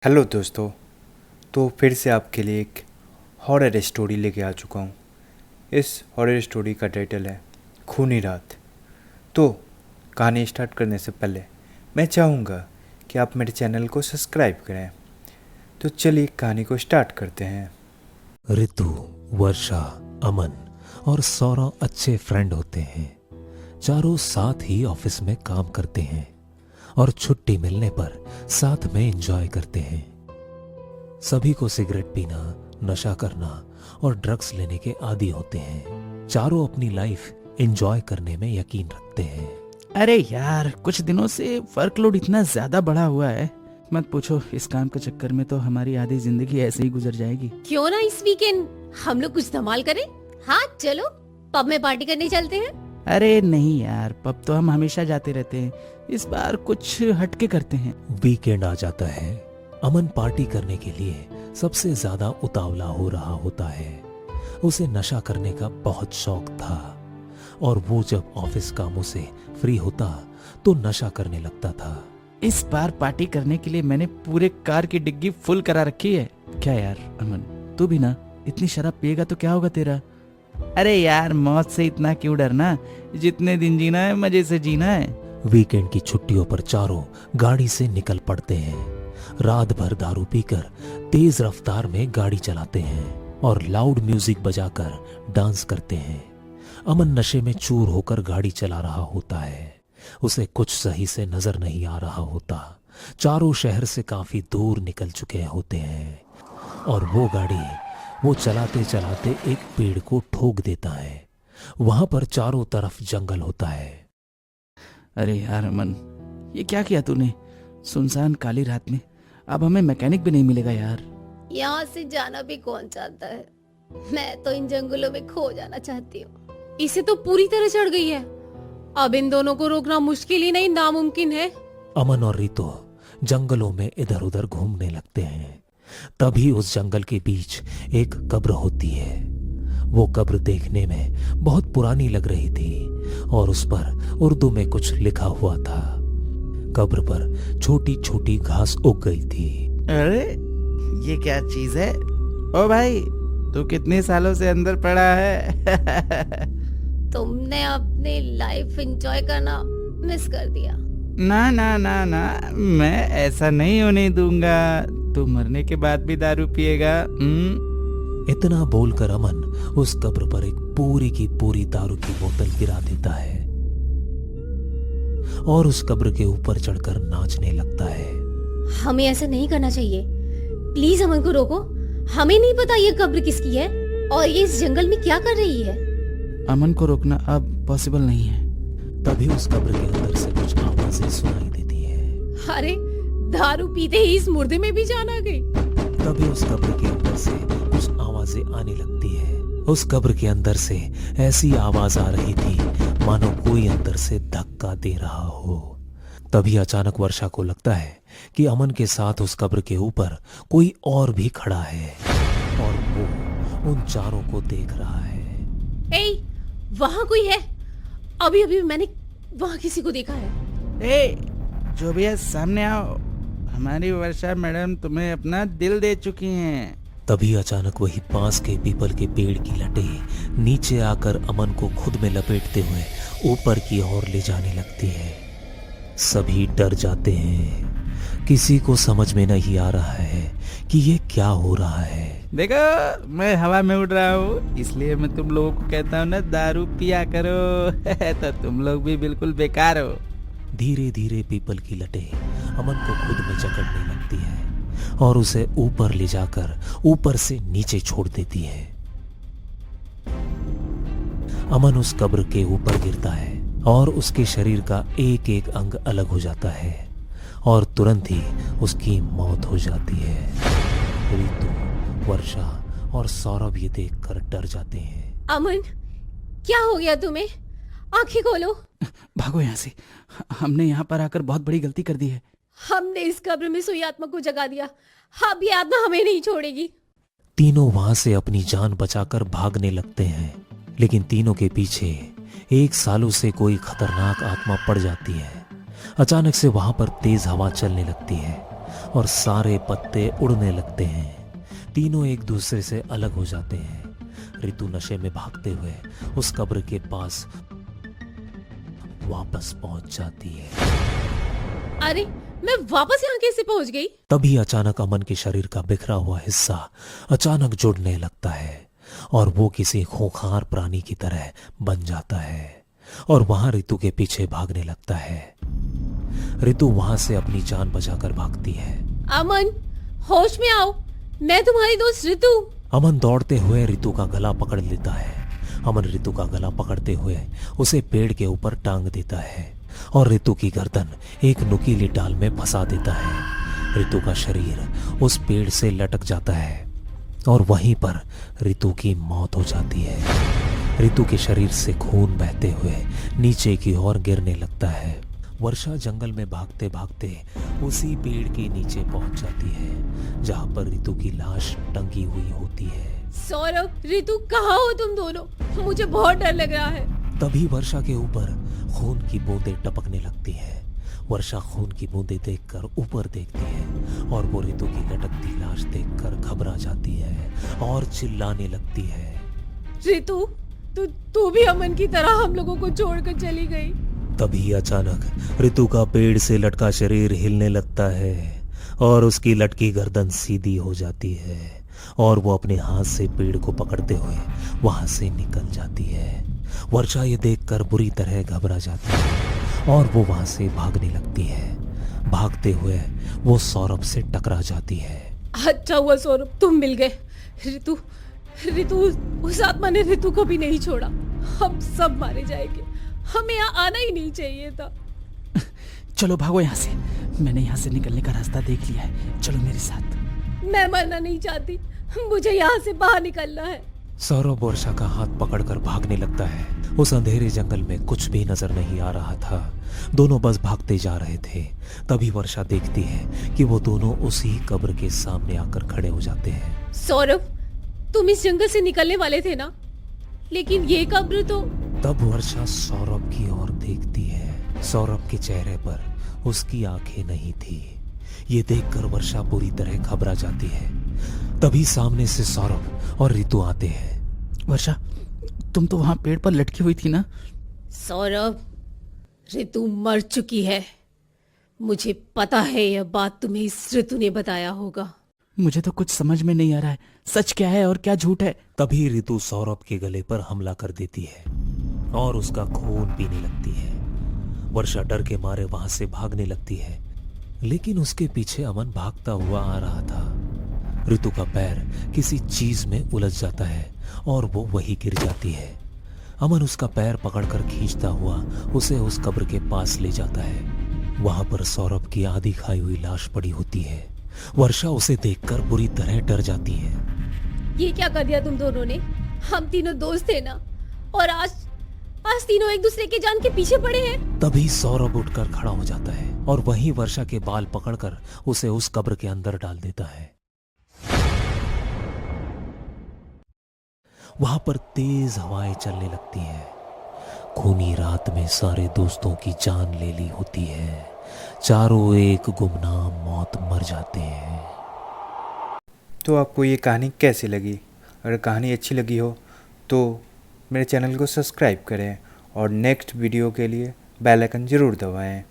Hello दोस्तों। तो फिर से आपके लिए एक हॉरर स्टोरी लेके आ चुका हूँ। इस हॉरर स्टोरी का टाइटल है खूनी रात। तो कहानी स्टार्ट करने से पहले मैं चाहूँगा कि आप मेरे चैनल को सब्सक्राइब करें। तो चलिए कहानी को स्टार्ट करते हैं। ऋतु, वर्षा, अमन और सौरव अच्छे फ्रेंड होते हैं। चारों साथ ही ऑफिस में काम करते हैं और छुट्टी मिलने पर साथ में एंजॉय करते हैं। सभी को सिगरेट पीना, नशा करना और ड्रग्स लेने के आदी होते हैं। चारों अपनी लाइफ एंजॉय करने में यकीन रखते हैं। अरे यार, कुछ दिनों से वर्कलोड इतना ज्यादा बढ़ा हुआ है, मत पूछो। इस काम के चक्कर में तो हमारी आधी जिंदगी ऐसे ही गुजर जाएगी। क्यों ना इस वीकेंड हम लोग कुछ धमाल करें। हाँ चलो, पब में पार्टी करने चलते हैं। अरे नहीं यार, पब तो हम हमेशा जाते रहते हैं, इस बार कुछ हटके करते हैं। वीकेंड आ जाता है। अमन पार्टी करने के लिए सबसे ज्यादा उतावला हो रहा होता है। उसे नशा करने का बहुत शौक था और वो जब ऑफिस कामों से फ्री होता तो नशा करने लगता था। इस बार पार्टी करने के लिए मैंने पूरे कार की डिग्गी फुल करा रखी है। क्या यार अमन, तू भी ना इतनी शराब पिएगा तो क्या होगा तेरा? अरे यार, मौत से इतना क्यों डरना, जितने दिन जीना है मजे से जीना है। वीकेंड की छुट्टियों पर चारों गाड़ी से निकल पड़ते हैं। रात भर दारू पीकर तेज रफ्तार में गाड़ी चलाते हैं और लाउड म्यूजिक बजाकर डांस करते हैं। अमन नशे में चूर होकर गाड़ी चला रहा होता है। उसे कुछ सही से नजर नहीं आ रहा होता। चारों शहर से काफी दूर निकल चुके होते हैं और वो चलाते चलाते एक पेड़ को ठोक देता है। वहां पर चारों तरफ जंगल होता है। अरे यार अमन, ये क्या किया तूने? सुनसान काली रात में अब हमें मैकेनिक भी नहीं मिलेगा यार। यहाँ से जाना भी कौन चाहता है। मैं तो इन जंगलों में खो जाना चाहती हूँ। इसे तो पूरी तरह चढ़ गई है। अब इन दोनों को रोकना मुश्किल ही नहीं नामुमकिन है। अमन और रितो जंगलों में इधर उधर घूमने लगते हैं। तभी उस जंगल के बीच एक कब्र होती है। वो कब्र देखने में बहुत पुरानी लग रही थी और उस पर उर्दू में कुछ लिखा हुआ था। कब्र पर छोटी छोटी घास उग गई थी। अरे ये क्या चीज है? ओ भाई, तू कितने सालों से अंदर पड़ा है? तुमने अपनी लाइफ एंजॉय करना मिस कर दिया। ना ना ना ना, मैं ऐसा नहीं होने दूंगा। तू मरने के बाद भी दारू पिएगा? इतना बोलकर अमन उस कब्र पर एक पूरी की पूरी दारू की बोतल गिरा देता है और उस कब्र के ऊपर चढ़कर नाचने लगता है। हमें ऐसा नहीं करना चाहिए। प्लीज अमन को रोको। हमें नहीं पता ये कब्र किसकी है और ये इस जंगल में क्या कर रही है। अमन को रोकना अब पॉसिबल नहीं है। तभी उस कब्र के अंदर से कुछ आवाजें सुनाई देती है। अरे दारू पीते ही इस मुर्दे में भी जान आ गई। तभी उस कब्र के अंदर से कुछ आवाजें आने लगती है। उस कब्र के अंदर से ऐसी आवाज आ रही थी मानो कोई अंदर से धक्का दे रहा हो। तभी अचानक वर्षा को लगता है कि अमन के साथ उस कब्र के ऊपर कोई और भी खड़ा है और वो उन चारों को देख रहा है। ए, वहाँ कोई है। अभी अभी मैंने वहाँ किसी को देखा है। ए, जो भी है सामने आओ। हमारी वर्षा मैडम तुम्हें अपना दिल दे चुकी हैं। तभी अचानक वही पास के पीपल के पेड़ की लटें नीचे आकर अमन को खुद में लपेटते हुए ऊपर की ओर ले जाने लगती है। सभी डर जाते हैं। किसी को समझ में नहीं आ रहा है कि ये क्या हो रहा है। देखो, मैं हवा में उड़ रहा हूँ, इसलिए मैं तुम लोगों को कहता हूँ ना, दारू पिया करो। तो तुम लोग भी बिल्कुल बेकार हो। धीरे धीरे पीपल की लटें अमन को खुद में जकड़ने लगती है और उसे ऊपर ले जाकर ऊपर से नीचे छोड़ देती है। अमन उस कब्र के ऊपर गिरता है और उसके शरीर का एक एक अंग अलग हो जाता है और तुरंत ही उसकी मौत हो जाती है। ऋतु, वर्षा और सौरभ ये देखकर डर जाते हैं। अमन, क्या हो गया तुम्हें? आंखें खोलो। भागो यहाँ से। हमने यहाँ पर आकर बहुत बड़ी गलती कर दी है। हमने इस कब्र में सोई आत्मा को जगा दिया। अब ये आत्मा हमें नहीं छोड़ेगी। तीनों वहां से अपनी जान बचाकर भागने लगते हैं, लेकिन तीनों के पीछे एक सालों से कोई खतरनाक आत्मा पड़ जाती है। अचानक से वहां पर तेज हवा चलने लगती है और सारे पत्ते उड़ने लगते हैं। तीनों एक दूसरे से अलग हो जाते हैं। ऋतु नशे में भागते हुए उस कब्र के पास वापस पहुंच जाती है। अरे मैं वापस यहाँ कैसे पहुंच गई? तभी अचानक अमन के शरीर का बिखरा हुआ हिस्सा अचानक जुड़ने लगता है और वो किसी खूंखार प्राणी की तरह बन जाता है और वहां ऋतु के पीछे भागने लगता है। ऋतु वहां से अपनी जान बचाकर भागती है। अमन, होश में आओ, मैं तुम्हारी दोस्त ऋतु। अमन दौड़ते हुए ऋतु का गला पकड़ लेता है। अमन ऋतु का गला पकड़ते हुए उसे पेड़ के ऊपर टांग देता है और ऋतु की गर्दन एक नुकीली डाल में फंसा देता है। ऋतु का शरीर उस पेड़ से लटक जाता है और वहीं पर ऋतु की मौत हो जाती है। ऋतु के शरीर से खून बहते हुए नीचे की ओर गिरने लगता है। वर्षा जंगल में भागते भागते उसी पेड़ के नीचे पहुंच जाती है जहां पर ऋतु की लाश टंगी हुई होती है। सौरभ, ऋतु, कहाँ हो तुम दोनों? मुझे बहुत डर लग रहा है। तभी वर्षा के ऊपर खून की बूंदें टपकने लगती है। वर्षा खून की बूंदें देखकर ऊपर देखती है और वो ऋतु की लटकती लाश देखकर घबरा जाती है और चिल्लाने लगती है। ऋतु, तू भी अमन की तरह हम लोगों को छोड़कर चली गई। तभी अचानक ऋतु का पेड़ से लटका शरीर हिलने लगता है और उसकी लटकी गर्दन सीधी हो जाती है और वो अपने हाथ से पेड़ को पकड़ते हुए वहां से निकल जाती है। वर्षा ये देखकर बुरी तरह घबरा जाती है और वो वहां से भागने लगती है। भागते हुए वो सौरभ से टकरा जाती है। अच्छा हुआ सौरभ, तुम मिल गए। ऋतु, उस आत्मा ने ऋतु को भी नहीं छोड़ा। हम सब मारे जाएंगे। हमें यहाँ आना ही नहीं चाहिए था। चलो भागो यहाँ से। मैंने यहाँ से निकलने का रास्ता देख लिया है, चलो मेरे साथ। मैं मरना नहीं चाहती, मुझे यहाँ से बाहर निकलना है। सौरभ वर्षा का हाथ पकड़कर भागने लगता है। उस अंधेरे जंगल में कुछ भी नजर नहीं आ रहा था। दोनों बस भागते जा रहे थे। तभी वर्षा देखती है कि वो दोनों उसी कब्र के सामने आकर खड़े हो जाते हैं। सौरभ, तुम इस जंगल से निकलने वाले थे ना, लेकिन ये कब्र तो। तब वर्षा सौरभ की ओर देखती है। सौरभ के चेहरे पर उसकी आंखें नहीं थी। ये देखकर वर्षा बुरी तरह घबरा जाती है। तभी सामने से सौरभ और ऋतु आते हैं। वर्षा, तुम तो वहां पेड़ पर लटकी हुई थी ना? सौरभ, ऋतु मर चुकी है। मुझे पता है यह बात तुम्हें इस ऋतु ने बताया होगा। मुझे तो कुछ समझ में नहीं आ रहा है, सच क्या है और क्या झूठ है। तभी ऋतु सौरभ के गले पर हमला कर देती है और उसका खून पीने लगती है। वर्षा डर के मारे वहां से भागने लगती है, लेकिन उसके पीछे अमन भागता हुआ आ रहा था। ऋतु का पैर किसी चीज में उलझ जाता है और वो वही गिर जाती है। अमन उसका पैर पकड़कर खींचता हुआ उसे उस कब्र के पास ले जाता है। वहां पर सौरभ की आधी खाई हुई लाश पड़ी होती है। वर्षा उसे देखकर बुरी तरह डर जाती है। ये क्या कर दिया तुम दोनों ने? हम तीनों दोस्त थे ना, और आज तीनों एक दूसरे के जान के पीछे पड़े हैं। तभी सौरभ उठकर खड़ा हो जाता है और वहीं वर्षा के बाल पकड़कर उसे उस कब्र के अंदर डाल देता है। वहां पर तेज हवाएं चलने लगती हैं। खूनी रात में सारे दोस्तों की जान ले ली होती है। चारों एक गुमनाम मौत मर जाते हैं। तो आपको ये कहानी कैसी लगी? अगर कहानी अच्छी लगी हो तो मेरे चैनल को सब्सक्राइब करें और नेक्स्ट वीडियो के लिए बेल आइकन ज़रूर दबाएं।